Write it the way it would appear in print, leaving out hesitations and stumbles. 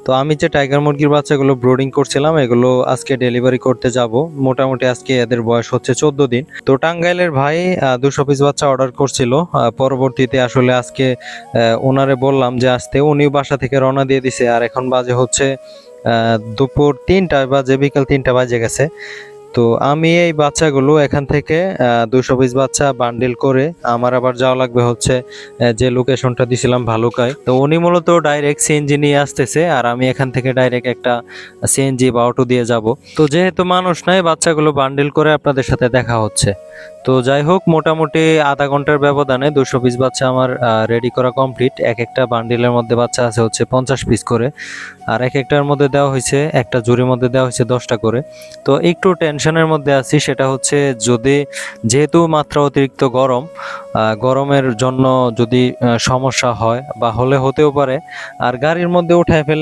তো আমি যে টাইগার মুরগির বাচ্চাগুলো ব্রুডিং করছিলাম এগুলো আজকে ডেলিভারি করতে যাব। মোটামুটি আজকে এদের বয়স হচ্ছে 14 দিন। তো টাঙ্গাইলের ভাই 200 পিস বাচ্চা অর্ডার করছিল। পরবর্তীতে আসলে আজকে ওনারে বললাম যে আসতে, উনি বাসা থেকে রওনা দিয়ে দিছে। আর এখন বাজে হচ্ছে দুপুর 3টা বাজে, বিকাল 3টা বাজে গেছে। তো আমি এই বাচ্চাগুলো এখান থেকে 200 পিস বাচ্চা বান্ডিল করে আমার আবার যাওয়া লাগবে হচ্ছে যে লোকেশনটা দিছিলাম ভালুকায়। তো উনি মূলত ডাইরেক্ট সিএনজি নিয়ে আসতেছে, আর আমি এখান থেকে ডাইরেক্ট একটা সিএনজি বা অটো দিয়ে যাব। তো যেহেতু মানুষ নাই, বাচ্চাগুলো বান্ডিল করে আপনাদের সাথে দেখা হচ্ছে। তো যাই হোক, মোটামুটি আধা ঘন্টার ব্যবধানে 200 পিস বাচ্চা আমার রেডি করা কমপ্লিট। এক একটা বান্ডিলের মধ্যে বাচ্চা আছে হচ্ছে 50 পিস করে, আর এক একটার মধ্যে দেওয়া হয়েছে, একটা জুড়ির মধ্যে দেওয়া হয়েছে 10টা করে। তো একটু টেনশনের মধ্যে আছি, সেটা হচ্ছে যদি যেহেতু মাত্রা অতিরিক্ত গরমের জন্য যদি সমস্যা হয় বা হতেও পারে, আর গাড়ির মধ্যে উঠায় ফেললে